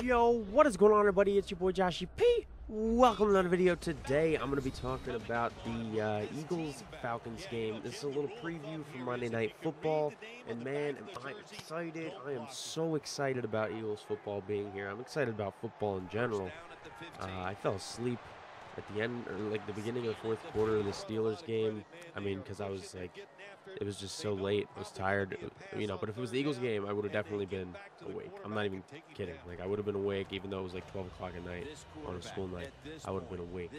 Yo, what is going on, everybody? It's your boy Joshy P. Welcome to another video. Today, I'm going to be talking about the Eagles-Falcons game. This is a little preview for Monday Night Football, and man, am I excited. I am so excited about Eagles football being here. I'm excited about football in general. I fell asleep at the end, or like the beginning of the fourth quarter of the Steelers game. I mean, because I was like, it was just so late. I was tired, but if it was the Eagles game, I would have definitely been awake. I'm not even kidding. Like, I would have been awake even though it was like 12 o'clock at night on a school night. I would have been awake.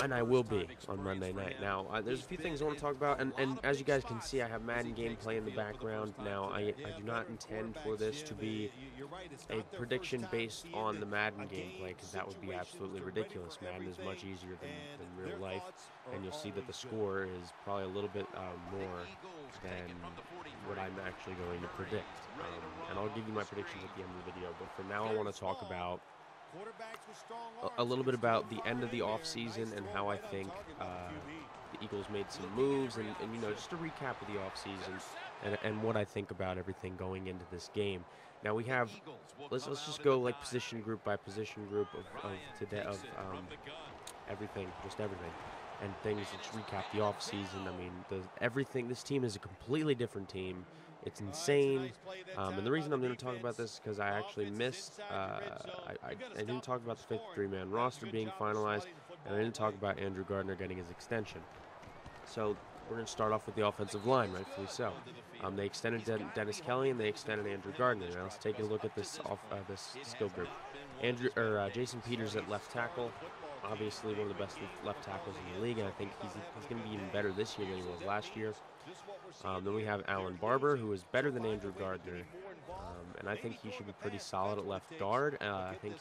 And I will be on Monday night. Now, there's a few things I want to talk about, and as you guys can see, I have Madden gameplay in the background. Now, I do not intend for this to be a prediction based on the Madden gameplay, because that would be absolutely ridiculous. Madden is much easier than real life, and you'll see that the score is probably a little bit more than what I'm actually going to predict. And I'll give you my predictions at the end of the video, but for now I want to talk about a little bit about the end of the offseason and how I think the Eagles made some moves, and just a recap of the offseason and what I think about everything going into this game. Now we have, let's just go like position group by position group of everything, just everything, and things. Let's recap the offseason. I mean, everything. This team is a completely different team. It's insane, and the reason I'm going to talk about this is because I actually missed. I didn't talk about the 53-man roster being finalized, and I didn't talk about Andrew Gardner getting his extension. So we're going to start off with the offensive line, rightfully so. They extended Dennis Kelly and they extended Andrew Gardner. Now let's take a look at this this skill group. Jason Peters at left tackle, obviously one of the best left tackles in the league, and I think he's going to be even better this year than he was last year. Then we have Alan Barber, who is better than Andrew Gardner, and I think he should be pretty solid at left guard. I think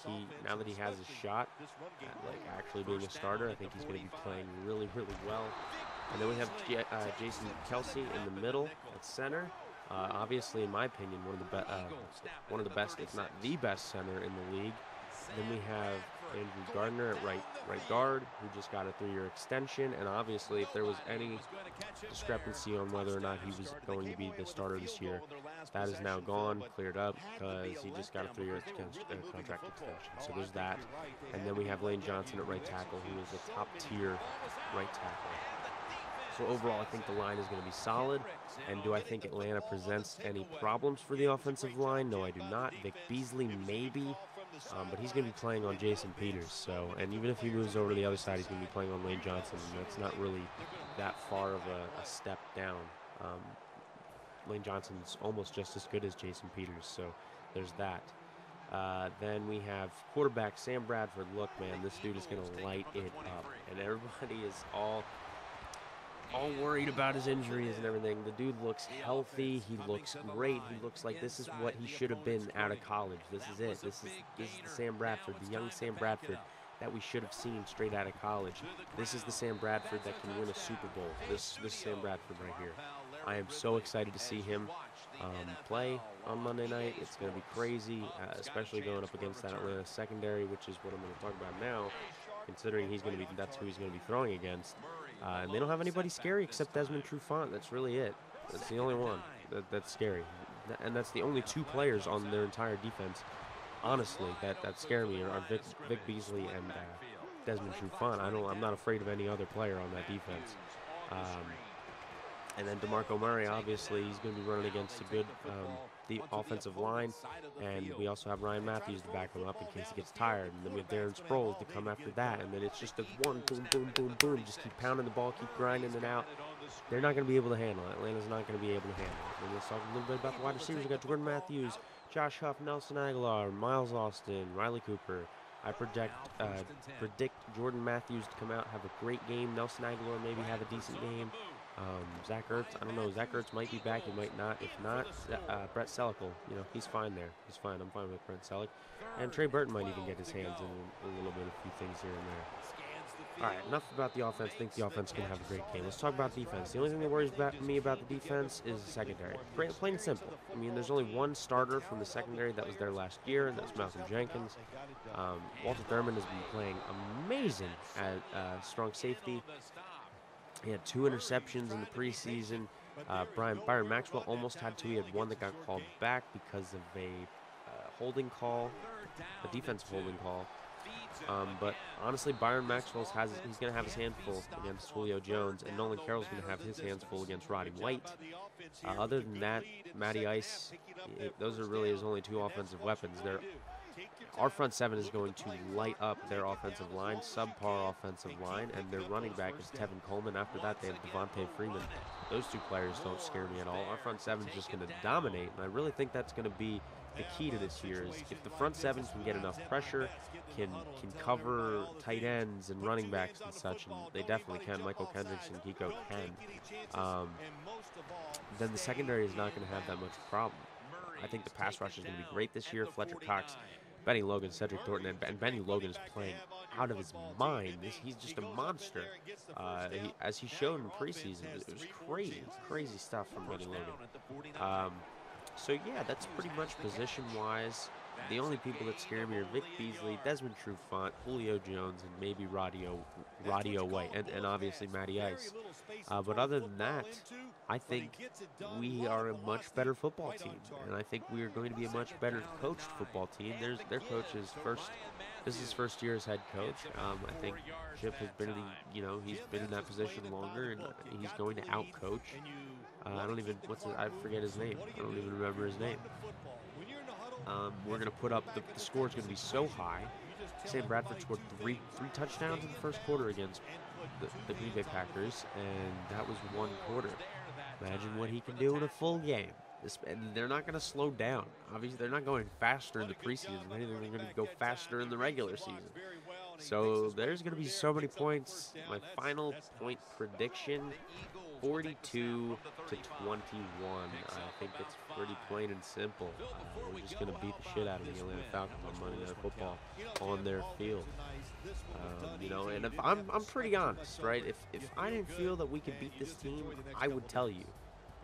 now that he has his shot at like actually being a starter, I think he's going to be playing really, really well. And then we have Jason Kelsey in the middle at center. Obviously, in my opinion, one of the best, if not the best center in the league. Then we have Andrew Gardner at right guard, who just got a 3-year extension. And obviously, if there was any discrepancy on whether or not he was going to be the starter this year, that is now gone, cleared up, because he just got a 3-year contract extension. So there's that. And then we have Lane Johnson at right tackle, who is a top-tier right tackle. So overall, I think the line is going to be solid. And do I think Atlanta presents any problems for the offensive line? No, I do not. Vic Beasley, maybe. But he's going to be playing on Jason Peters. So, and even if he moves over to the other side, he's going to be playing on Lane Johnson. And that's not really that far of a step down. Lane Johnson's almost just as good as Jason Peters. So there's that. Then we have quarterback Sam Bradford. Look, man, this dude is going to light it up. And everybody is all worried about his injuries and everything. The dude looks healthy. He looks great. He looks like this is what he should have been out of college. This is it. This is the Sam Bradford, the young Sam Bradford that we should have seen straight out of college. This is the Sam Bradford that can win a Super Bowl. This Sam Bradford right here. I am so excited to see him play on Monday night. It's going to be crazy, especially going up against that Atlanta secondary, which is what I'm going to talk about now, considering that's who he's going to be throwing against. And they don't have anybody scary except Desmond Trufant. That's really it. That's the only one that's scary. And that's the only 2 players on their entire defense, honestly, that scare me are Vic Beasley and Desmond Trufant. I'm not afraid of any other player on that defense. And then DeMarco Murray, obviously, he's going to be running against a good the offensive line. And we also have Ryan Matthews to back him up in case he gets tired. And then we have Darren Sproles to come after that. And then it's just a one, boom, boom, boom, boom. Just keep pounding the ball, keep grinding it out. They're not going to be able to handle it. Atlanta's not going to be able to handle it. And let's talk a little bit about the wide receivers. We got Jordan Matthews, Josh Huff, Nelson Aguilar, Miles Austin, Riley Cooper. I predict Jordan Matthews to come out, have a great game. Nelson Aguilar maybe have a decent game. Zach Ertz, I don't know. Zach Ertz might be back. He might not. If not, Brett Selleck will, he's fine there. He's fine. I'm fine with Brett Selleck. And Trey Burton might even get his hands in a little bit, a few things here and there. All right, enough about the offense. I think the offense can have a great game. Let's talk about defense. The only thing that worries me about the defense is the secondary. Plain and simple. I mean, there's only one starter from the secondary that was there last year, and that's Malcolm Jenkins. Walter Thurman has been playing amazing at strong safety. He had 2 interceptions in the preseason. Byron Maxwell almost had 2. He had one that got called back because of a holding call, a defensive holding call. But honestly, Byron Maxwell's he's going to have his hand full against Julio Jones, and Nolan Carroll's going to have his hands full against Roddy White. Other than that, Matty Ice, those are really his only two offensive weapons. Our front seven is going to light up their offensive line, subpar offensive line, and their running back is Tevin Coleman. After that, they have Devontae Freeman. Those two players don't scare me at all. Our front seven is just going to dominate, and I really think that's going to be the key to this year is if the front seven can get enough pressure, can cover tight ends and running backs and such, and they definitely can. Michael Kendricks and Kiko can. Then the secondary is not going to have that much problem. I think the pass rush is going to be great this year. Fletcher Cox, Benny Logan, Cedric Thornton, and Benny Logan is playing out of his mind. He's just a monster. As he showed in preseason, it was crazy stuff from Benny Logan. So yeah, that's pretty much position-wise. The only people that scare me are Vic Beasley, Desmond Trufant, Julio Jones, and maybe Radio White, and obviously Matty Ice. But other than that, I think we are a much better football team, and I think we are going to be a much better coached football team. Their coach is this is his first year as head coach. I think Chip has been he's been in that position longer, and he's going to out-coach. I forget his name. I don't even remember his name. We're going to put up, the score is going to be so high. Sam Bradford scored three touchdowns in the first quarter against the Green Bay Packers, and that was one quarter. Imagine what he can do in a full game. And they're not going to slow down. Obviously, they're not going faster in the preseason. They're going to go faster in the regular season. So there's going to be so many points. My final point prediction, 42-21. I think it's pretty plain and simple. We're just going to beat the shit out of the Atlanta Falcons on Monday Night Football on their field. And if I'm pretty honest, right? If I didn't feel that we could beat this team, I would tell you.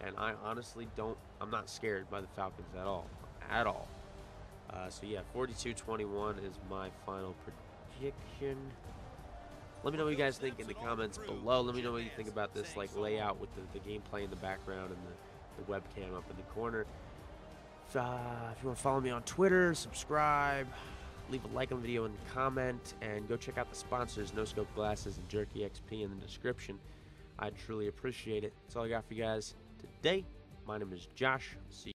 And I honestly I'm not scared by the Falcons at all. So yeah, 42-21 is my final prediction. Let me know what you guys think in the comments below. Let me know what you think about this layout with the gameplay in the background and the webcam up in the corner. If you want to follow me on Twitter, subscribe, leave a like on the video and comment, and go check out the sponsors, No Scope Glasses and Jerky XP in the description. I truly appreciate it. That's all I got for you guys today. My name is Josh. See you.